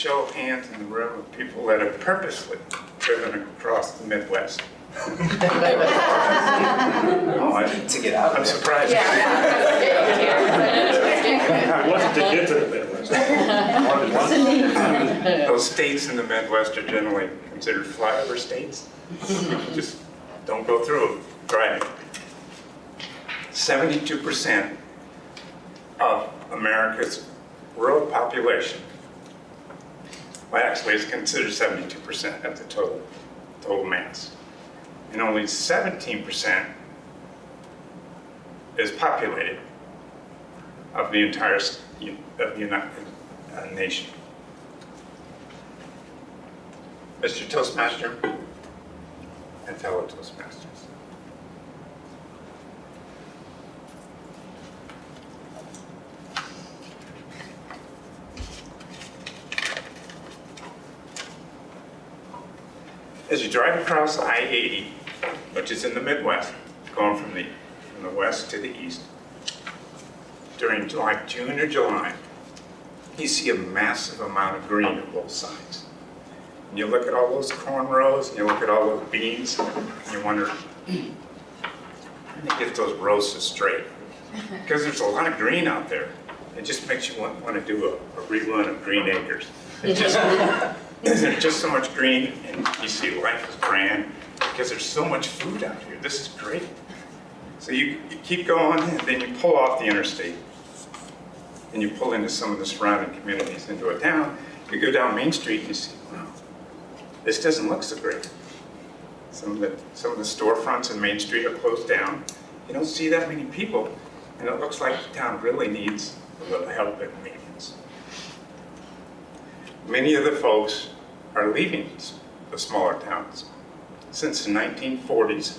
show of hands in the room of people that have purposely driven across the Midwest. To get out of I'm there. surprised. It wasn't to get to the Midwest. Those states in the Midwest are generally considered flyover states. Just don't go through them. Try it. 72% of America's rural population, well, actually it's considered 72% of the total mass, and only 17% is populated of the entire of the United nation. Mr. Toastmaster and fellow Toastmasters, as you drive across I-80, which is in the Midwest, going from the west to the east, during like June or July, you see a massive amount of green on both sides. And you look at all those corn rows, and you look at all those beans, and you wonder, how do they get those rows so straight? Because there's a lot of green out there. It just makes you want to do a rerun of Green Acres. There's just so much green, and you see life is grand because there's so much food out here. This is great. So you keep going, and then you pull off the interstate, and you pull into some of the surrounding communities into a town. You go down Main Street, and you see, wow, this doesn't look so great. Some of the storefronts in Main Street are closed down. You don't see that many people, and it looks like the town really needs a little help and maintenance. Many of the folks are leaving the smaller towns. Since the 1940s,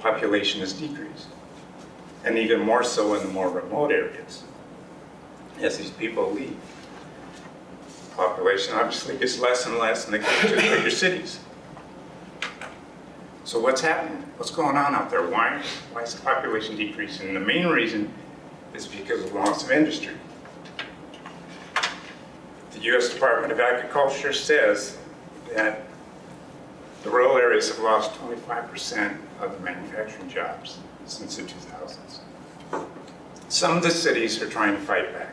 population has decreased, and even more so in the more remote areas. As these people leave, population obviously gets less and less, and they go to the bigger cities. So what's happening? What's going on out there? Why is the population decreasing? And the main reason is because of loss of industry. The U.S. Department of Agriculture says that the rural areas have lost 25% of the manufacturing jobs since the 2000s. Some of the cities are trying to fight back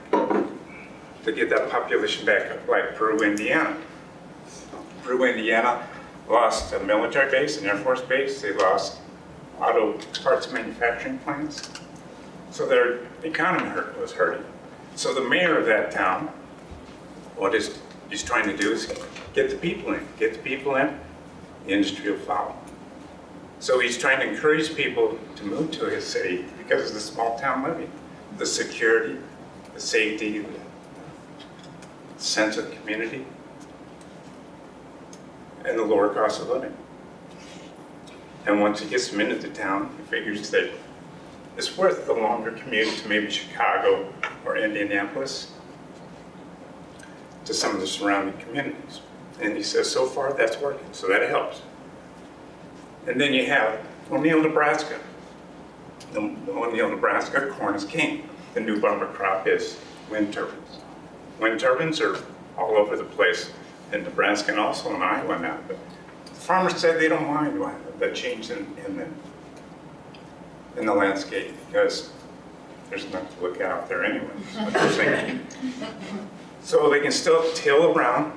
to get that population back up, like Peru, Indiana. Peru, Indiana lost a military base, an Air Force base. They lost auto parts manufacturing plants. So their economy was hurting. So the mayor of that town, what he's trying to do is get the people in. Get the people in, the industry will follow. So he's trying to encourage people to move to his city because of the small town living, the security, the safety, the sense of community, and the lower cost of living. And once he gets them into the town, he figures that it's worth the longer commute to maybe Chicago or Indianapolis to some of the surrounding communities. And he says, so far that's working, so that helps. And then you have O'Neill, Nebraska. The O'Neill, Nebraska, corn is king. The new bumper crop is wind turbines. Wind turbines are all over the place in Nebraska and also in Iowa now. But the farmers said they don't mind the change in the landscape because there's nothing to look at out there anyway. That's what they're saying. So they can still till around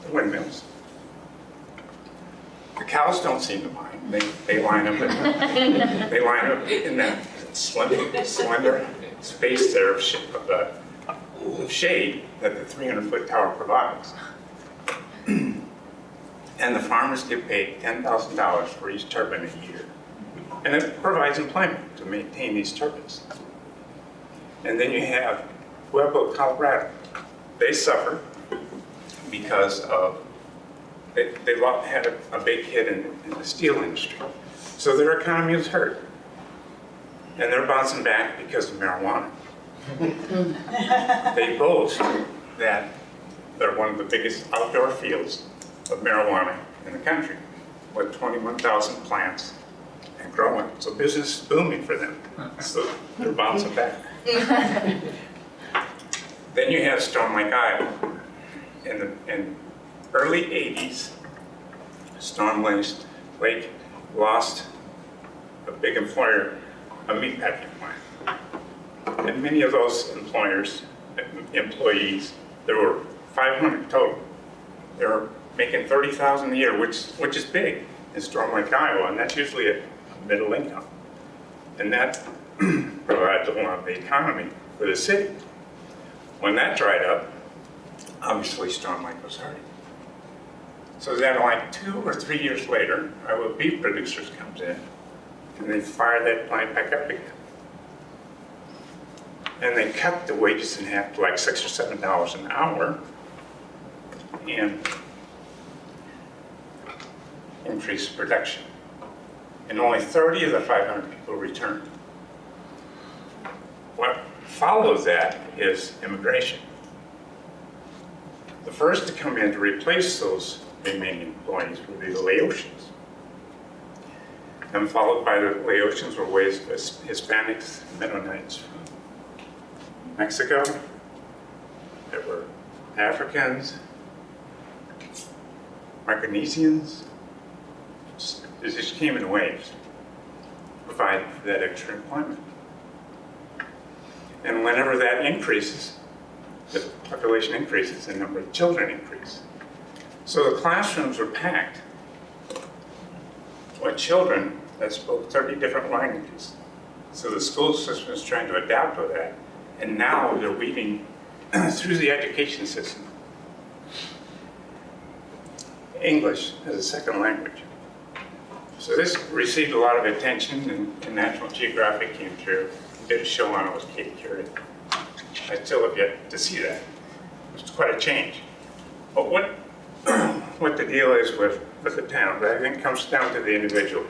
the windmills. The cows don't seem to mind. They line up in that slender space there of shade that the 300-foot tower provides. And the farmers get paid $10,000 for each turbine a year. And it provides employment to maintain these turbines. And then you have Wallburg, Colorado. They suffer because of they had a big hit in the steel industry. So their economy was hurt. And they're bouncing back because of marijuana. They boast that they're one of the biggest outdoor fields of marijuana in the country, with 21,000 plants and growing. So business is booming for them. So they're bouncing back. Then you have Stone Lake, Iowa. in early 80s, Storm Lake lost a big employer, a meatpacking plant. And many of those employees, there were 500 total. They were making $30,000 a year, which is big in Storm Lake, Iowa, and that's usually a middle income. And that provides a lot of the economy for the city. When that dried up, obviously Storm Lake was hurting. So then like 2 or 3 years later, Iowa Beef Producers comes in and they fire that plant back up again. And they cut the wages in half to like $6 or $7 an hour and increase production. And only 30 of the 500 people returned. What follows that is immigration. The first to come in to replace those remaining employees would be the Laotians. And followed by the Laotians were waves of Hispanics, Mennonites from Mexico. There were Africans, Micronesians. It just came in waves to provide that extra employment. And whenever that increases, the population increases, the number of children increase. So the classrooms were packed with children that spoke 30 different languages. So the school system is trying to adapt to that. And now they're weaving through the education system English as a second language. So this received a lot of attention, and National Geographic came through and did a show on it with Kate Curry. I still have yet to see that. It's quite a change. But what the deal is with the town, I think comes down to the individual.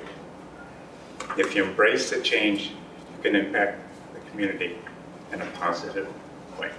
If you embrace the change, you can impact the community in a positive way.